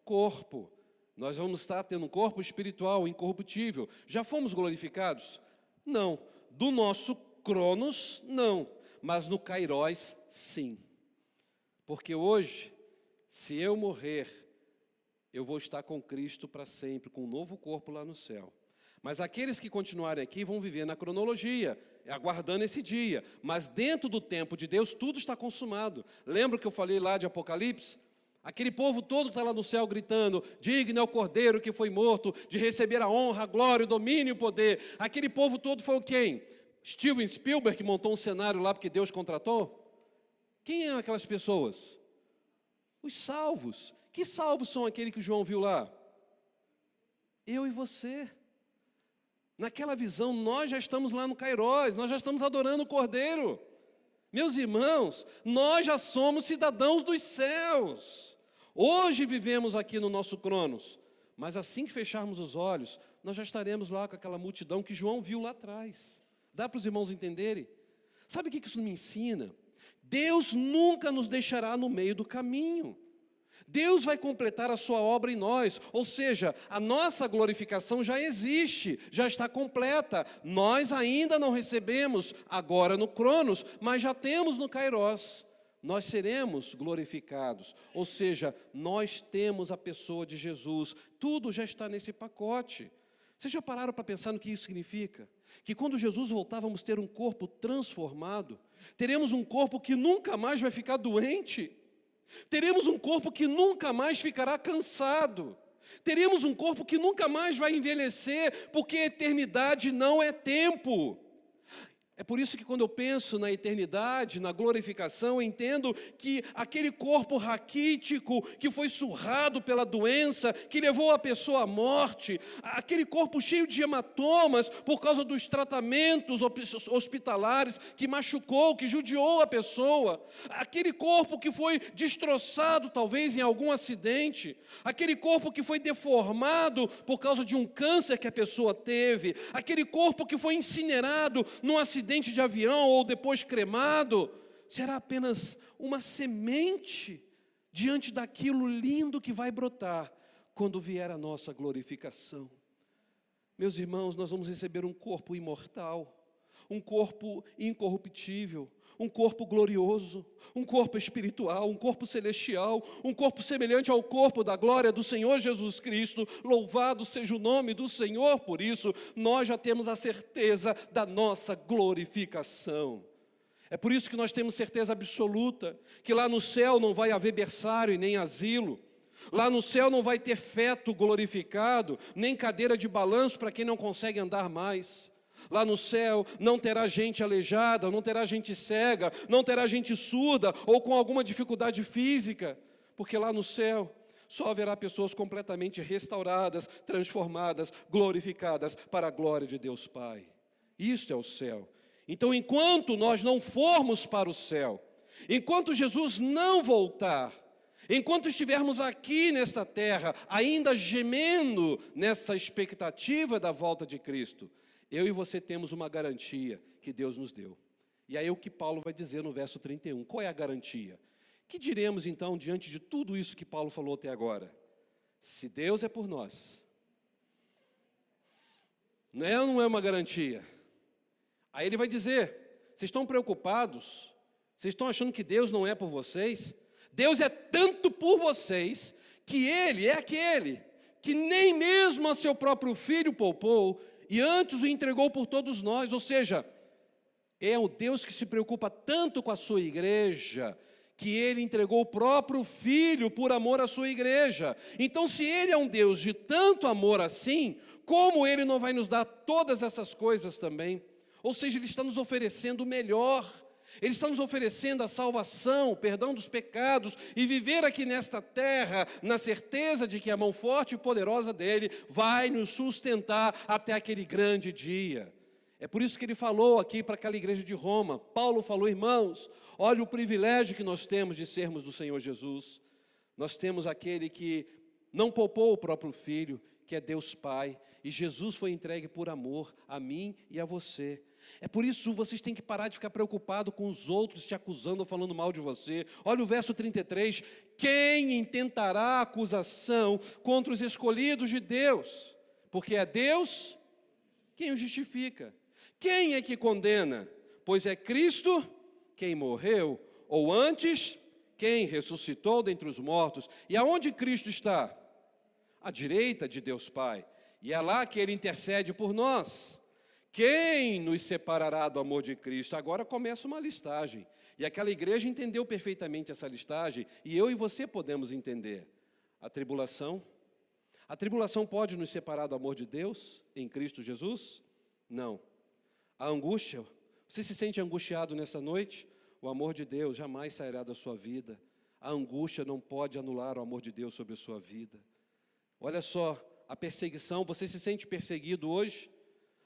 corpo. Nós vamos estar tendo um corpo espiritual, incorruptível. Já fomos glorificados? Não. Do nosso cronos, não. Mas no Kairos, sim. Porque hoje, se eu morrer, eu vou estar com Cristo para sempre, com um novo corpo lá no céu. Mas aqueles que continuarem aqui vão viver na cronologia, aguardando esse dia. Mas dentro do tempo de Deus, tudo está consumado. Lembra que eu falei lá de Apocalipse? Aquele povo todo está lá no céu gritando, digno é o Cordeiro que foi morto, de receber a honra, a glória, o domínio e o poder. Aquele povo todo foi quem? Steven Spielberg, que montou um cenário lá porque Deus contratou? Quem eram aquelas pessoas? Os salvos. Que salvos são aqueles que João viu lá? Eu e você. Naquela visão, nós já estamos lá no Kairos, nós já estamos adorando o Cordeiro. Meus irmãos, nós já somos cidadãos dos céus. Hoje vivemos aqui no nosso cronos, mas assim que fecharmos os olhos, nós já estaremos lá com aquela multidão que João viu lá atrás. Dá para os irmãos entenderem? Sabe o que isso me ensina? Deus nunca nos deixará no meio do caminho. Deus vai completar a sua obra em nós, ou seja, a nossa glorificação já existe, já está completa. Nós ainda não recebemos agora no Cronos, mas já temos no Kairos. Nós seremos glorificados, ou seja, nós temos a pessoa de Jesus, tudo já está nesse pacote. Vocês já pararam para pensar no que isso significa? Que quando Jesus voltar, vamos ter um corpo transformado, teremos um corpo que nunca mais vai ficar doente, teremos um corpo que nunca mais ficará cansado, teremos um corpo que nunca mais vai envelhecer, porque a eternidade não é tempo. É por isso que quando eu penso na eternidade, na glorificação, eu entendo que aquele corpo raquítico que foi surrado pela doença, que levou a pessoa à morte, aquele corpo cheio de hematomas por causa dos tratamentos hospitalares, que machucou, que judiou a pessoa, aquele corpo que foi destroçado talvez em algum acidente, aquele corpo que foi deformado por causa de um câncer que a pessoa teve, aquele corpo que foi incinerado num acidente de avião ou depois cremado, será apenas uma semente diante daquilo lindo que vai brotar quando vier a nossa glorificação. Meus irmãos, nós vamos receber um corpo imortal, um corpo incorruptível, um corpo glorioso, um corpo espiritual, um corpo celestial, um corpo semelhante ao corpo da glória do Senhor Jesus Cristo. Louvado seja o nome do Senhor por isso. Nós já temos a certeza da nossa glorificação. É por isso que nós temos certeza absoluta que lá no céu não vai haver berçário e nem asilo. Lá no céu não vai ter feto glorificado, nem cadeira de balanço para quem não consegue andar mais. Lá no céu não terá gente aleijada, não terá gente cega, não terá gente surda ou com alguma dificuldade física, porque lá no céu só haverá pessoas completamente restauradas, transformadas, glorificadas para a glória de Deus Pai. Isto é o céu. Então, enquanto nós não formos para o céu, enquanto Jesus não voltar, enquanto estivermos aqui nesta terra, ainda gemendo nessa expectativa da volta de Cristo, eu e você temos uma garantia que Deus nos deu. E aí o que Paulo vai dizer no verso 31. Qual é a garantia? Que diremos então diante de tudo isso que Paulo falou até agora? Se Deus é por nós, não é uma garantia. Aí ele vai dizer, vocês estão preocupados? Vocês estão achando que Deus não é por vocês? Deus é tanto por vocês que Ele é aquele que nem mesmo a seu próprio Filho poupou, e antes o entregou por todos nós. Ou seja, é o Deus que se preocupa tanto com a sua igreja, que Ele entregou o próprio Filho por amor à sua igreja. Então, se Ele é um Deus de tanto amor assim, como Ele não vai nos dar todas essas coisas também? Ou seja, Ele está nos oferecendo o melhor. Ele está nos oferecendo a salvação, o perdão dos pecados e viver aqui nesta terra na certeza de que a mão forte e poderosa dEle vai nos sustentar até aquele grande dia. É por isso que ele falou aqui para aquela igreja de Roma. Paulo falou, irmãos, olha o privilégio que nós temos de sermos do Senhor Jesus. Nós temos aquele que não poupou o próprio Filho, que é Deus Pai, e Jesus foi entregue por amor a mim e a você. É por isso que vocês têm que parar de ficar preocupado com os outros te acusando ou falando mal de você. Olha o verso 33. Quem intentará acusação contra os escolhidos de Deus? Porque é Deus quem o justifica. Quem é que condena? Pois é Cristo quem morreu, ou antes, quem ressuscitou dentre os mortos. E aonde Cristo está? À direita de Deus Pai. E é lá que Ele intercede por nós. Quem nos separará do amor de Cristo? Agora começa uma listagem. E aquela igreja entendeu perfeitamente essa listagem, e eu e você podemos entender. A tribulação. A tribulação pode nos separar do amor de Deus em Cristo Jesus? Não. A angústia. Você se sente angustiado nessa noite? O amor de Deus jamais sairá da sua vida. A angústia não pode anular o amor de Deus sobre a sua vida. Olha só, a perseguição. Você se sente perseguido hoje?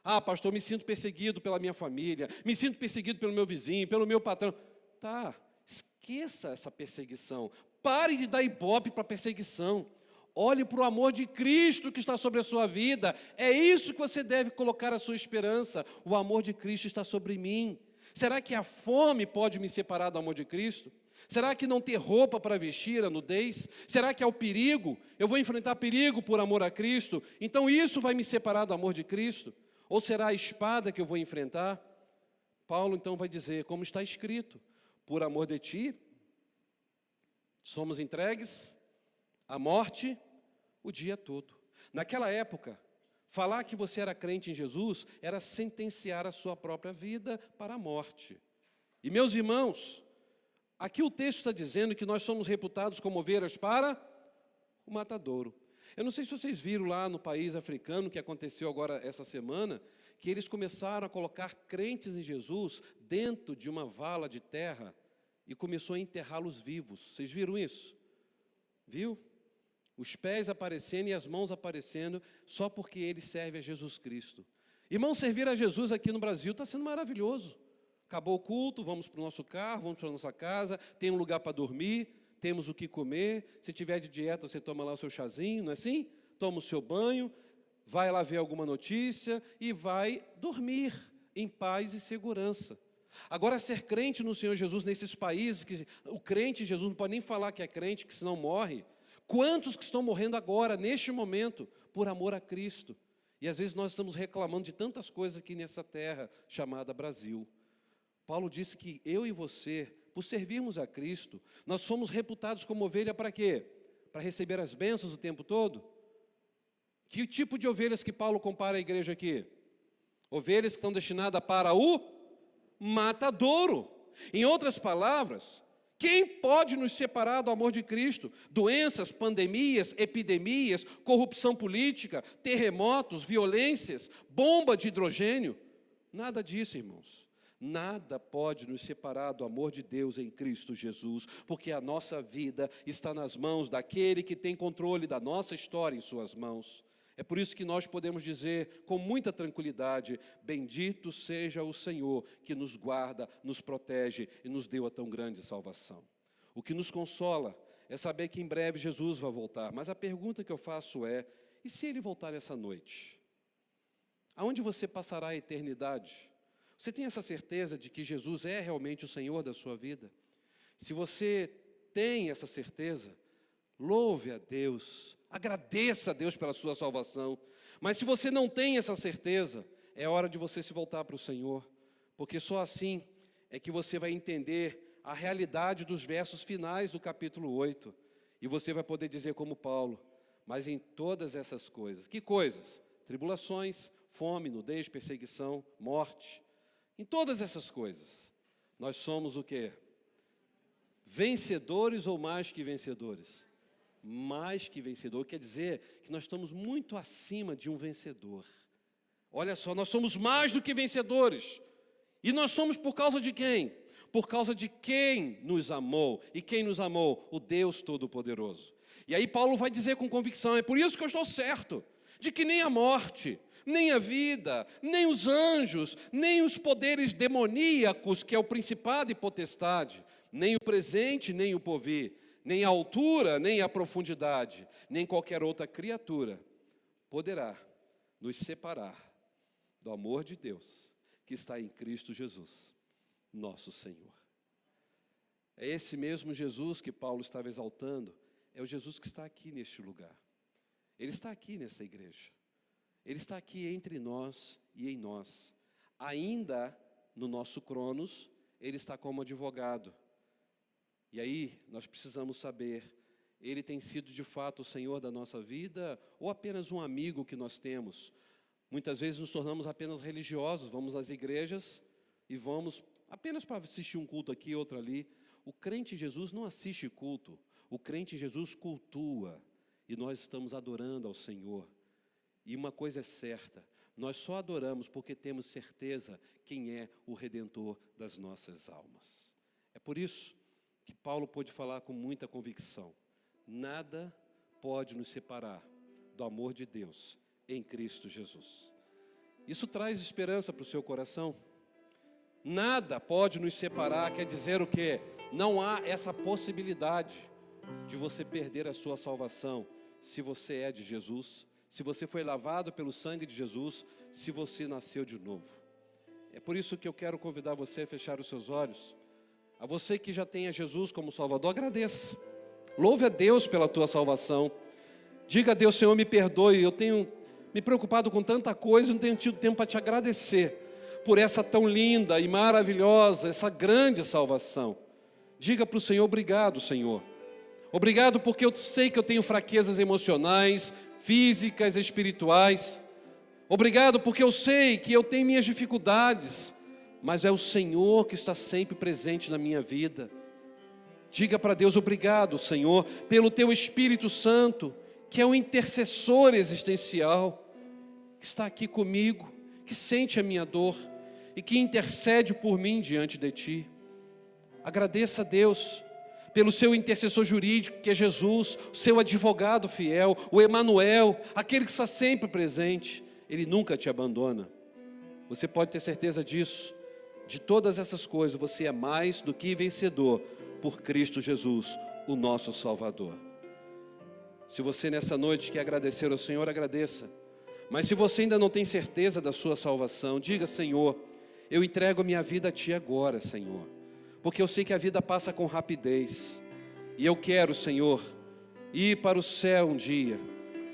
Ah, pastor, me sinto perseguido pela minha família, me sinto perseguido pelo meu vizinho, pelo meu patrão. Tá, esqueça essa perseguição. Pare de dar ibope para a perseguição. Olhe para o amor de Cristo que está sobre a sua vida. É isso que você deve colocar a sua esperança. O amor de Cristo está sobre mim. Será que a fome pode me separar do amor de Cristo? Será que não ter roupa para vestir, a nudez? Será que é o perigo? Eu vou enfrentar perigo por amor a Cristo? Então isso vai me separar do amor de Cristo? Ou será a espada que eu vou enfrentar? Paulo então vai dizer, como está escrito, por amor de ti, somos entregues à morte o dia todo. Naquela época, falar que você era crente em Jesus era sentenciar a sua própria vida para a morte. E meus irmãos, aqui o texto está dizendo que nós somos reputados como ovelhas para o matadouro. Eu não sei se vocês viram lá no país africano, que aconteceu agora essa semana, que eles começaram a colocar crentes em Jesus dentro de uma vala de terra e começou a enterrá-los vivos. Vocês viram isso? Viu? Os pés aparecendo e as mãos aparecendo só porque eles servem a Jesus Cristo. Irmão, servir a Jesus aqui no Brasil está sendo maravilhoso. Acabou o culto, vamos para o nosso carro, vamos para a nossa casa, tem um lugar para dormir, temos o que comer. Se tiver de dieta, você toma lá o seu chazinho, não é assim? Toma o seu banho, vai lá ver alguma notícia e vai dormir em paz e segurança. Agora, ser crente no Senhor Jesus nesses países, que o crente em Jesus não pode nem falar que é crente, que senão morre. Quantos que estão morrendo agora, neste momento, por amor a Cristo? E às vezes nós estamos reclamando de tantas coisas aqui nessa terra chamada Brasil. Paulo disse que eu e você, por servirmos a Cristo, nós somos reputados como ovelha para quê? Para receber as bênçãos o tempo todo? Que tipo de ovelhas que Paulo compara a igreja aqui? Ovelhas que estão destinadas para o matadouro. Em outras palavras, quem pode nos separar do amor de Cristo? Doenças, pandemias, epidemias, corrupção política, terremotos, violências, bomba de hidrogênio? Nada disso, irmãos. Nada pode nos separar do amor de Deus em Cristo Jesus, porque a nossa vida está nas mãos daquele que tem controle da nossa história em suas mãos. É por isso que nós podemos dizer com muita tranquilidade: bendito seja o Senhor que nos guarda, nos protege e nos deu a tão grande salvação. O que nos consola é saber que em breve Jesus vai voltar. Mas a pergunta que eu faço é: e se Ele voltar essa noite? Aonde você passará a eternidade? Você tem essa certeza de que Jesus é realmente o Senhor da sua vida? Se você tem essa certeza, louve a Deus, agradeça a Deus pela sua salvação. Mas se você não tem essa certeza, é hora de você se voltar para o Senhor, porque só assim é que você vai entender a realidade dos versos finais do capítulo 8, e você vai poder dizer como Paulo: mas em todas essas coisas, que coisas? Tribulações, fome, nudez, perseguição, morte. Em todas essas coisas, nós somos o quê? Vencedores ou mais que vencedores? Mais que vencedor, quer dizer que nós estamos muito acima de um vencedor. Olha só, nós somos mais do que vencedores. E nós somos por causa de quem? Por causa de quem nos amou. E quem nos amou? O Deus Todo-Poderoso. E aí Paulo vai dizer com convicção: é por isso que eu estou certo de que nem a morte, nem a vida, nem os anjos, nem os poderes demoníacos, que é o principado e potestade, nem o presente, nem o porvir, nem a altura, nem a profundidade, nem qualquer outra criatura poderá nos separar do amor de Deus que está em Cristo Jesus, nosso Senhor. É esse mesmo Jesus que Paulo estava exaltando, é o Jesus que está aqui neste lugar. Ele está aqui nessa igreja. Ele está aqui entre nós e em nós. Ainda no nosso Cronos, Ele está como advogado. E aí nós precisamos saber: Ele tem sido de fato o Senhor da nossa vida ou apenas um amigo que nós temos? Muitas vezes nos tornamos apenas religiosos, vamos às igrejas e vamos apenas para assistir um culto aqui, outro ali. O crente em Jesus não assiste culto, o crente em Jesus cultua, e nós estamos adorando ao Senhor. E uma coisa é certa: nós só adoramos porque temos certeza quem é o Redentor das nossas almas. É por isso que Paulo pôde falar com muita convicção: nada pode nos separar do amor de Deus em Cristo Jesus. Isso traz esperança para o seu coração? Nada pode nos separar, quer dizer o quê? Não há essa possibilidade de você perder a sua salvação se você é de Jesus, se você foi lavado pelo sangue de Jesus, se você nasceu de novo. É por isso que eu quero convidar você a fechar os seus olhos. A você que já tem a Jesus como Salvador, agradeça. Louve a Deus pela tua salvação. Diga a Deus: Senhor, me perdoe, eu tenho me preocupado com tanta coisa, não tenho tido tempo para te agradecer por essa tão linda e maravilhosa, essa grande salvação. Diga para o Senhor: obrigado, Senhor. Obrigado porque eu sei que eu tenho fraquezas emocionais, físicas, espirituais. Obrigado porque eu sei que eu tenho minhas dificuldades, mas é o Senhor que está sempre presente na minha vida. Diga para Deus: obrigado, Senhor, pelo Teu Espírito Santo, que é o intercessor existencial, que está aqui comigo, que sente a minha dor e que intercede por mim diante de ti. Agradeça a Deus pelo seu intercessor jurídico, que é Jesus, o seu advogado fiel, o Emanuel, aquele que está sempre presente. Ele nunca te abandona. Você pode ter certeza disso. De todas essas coisas, você é mais do que vencedor por Cristo Jesus, o nosso Salvador. Se você nessa noite quer agradecer ao Senhor, agradeça. Mas se você ainda não tem certeza da sua salvação, diga: Senhor, eu entrego a minha vida a Ti agora, Senhor. Porque eu sei que a vida passa com rapidez. E eu quero, Senhor, ir para o céu um dia.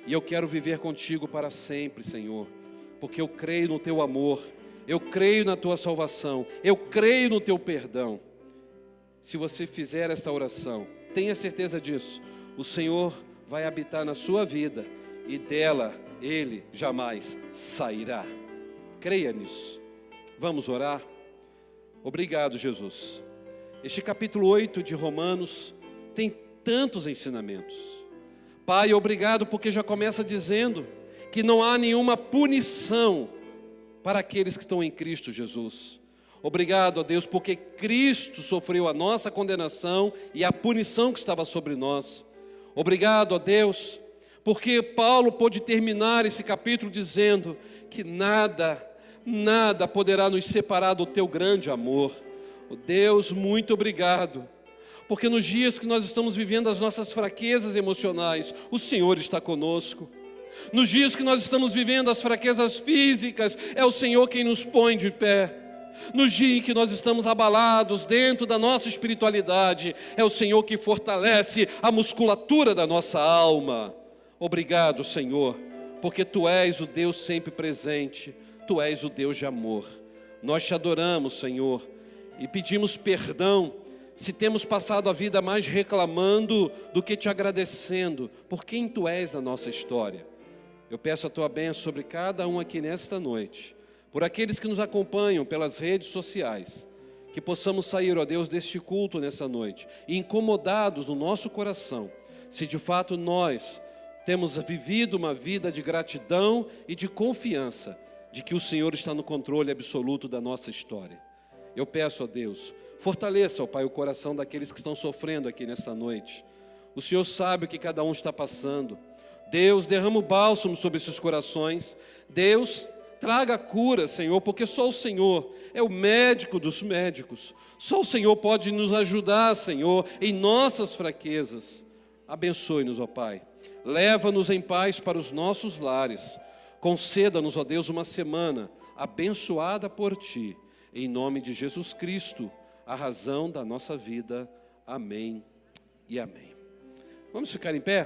E eu quero viver contigo para sempre, Senhor. Porque eu creio no Teu amor. Eu creio na Tua salvação. Eu creio no Teu perdão. Se você fizer esta oração, tenha certeza disso. O Senhor vai habitar na sua vida. E dela Ele jamais sairá. Creia nisso. Vamos orar? Obrigado, Jesus. Este capítulo 8 de Romanos tem tantos ensinamentos. Pai, obrigado porque já começa dizendo que não há nenhuma punição para aqueles que estão em Cristo Jesus. Obrigado, ó Deus, porque Cristo sofreu a nossa condenação e a punição que estava sobre nós. Obrigado, ó Deus, porque Paulo pôde terminar esse capítulo dizendo que nada poderá nos separar do Teu grande amor. Oh Deus, muito obrigado, porque nos dias que nós estamos vivendo as nossas fraquezas emocionais, o Senhor está conosco. Nos dias que nós estamos vivendo as fraquezas físicas, é o Senhor quem nos põe de pé. Nos dias em que nós estamos abalados dentro da nossa espiritualidade, é o Senhor que fortalece a musculatura da nossa alma. Obrigado, Senhor, porque Tu és o Deus sempre presente, Tu és o Deus de amor. Nós Te adoramos, Senhor, e pedimos perdão se temos passado a vida mais reclamando do que Te agradecendo por quem Tu és na nossa história. Eu peço a Tua bênção sobre cada um aqui nesta noite, por aqueles que nos acompanham pelas redes sociais, que possamos sair, ó Deus, deste culto nessa noite, incomodados no nosso coração, se de fato nós temos vivido uma vida de gratidão e de confiança, de que o Senhor está no controle absoluto da nossa história. Eu peço a Deus, fortaleça, ó Pai, o coração daqueles que estão sofrendo aqui nesta noite. O Senhor sabe o que cada um está passando. Deus, derrama o bálsamo sobre esses corações. Deus, traga a cura, Senhor, porque só o Senhor é o médico dos médicos. Só o Senhor pode nos ajudar, Senhor, em nossas fraquezas. Abençoe-nos, ó Pai. Leva-nos em paz para os nossos lares. Conceda-nos, ó Deus, uma semana abençoada por Ti. Em nome de Jesus Cristo, a razão da nossa vida. Amém e amém. Vamos ficar em pé?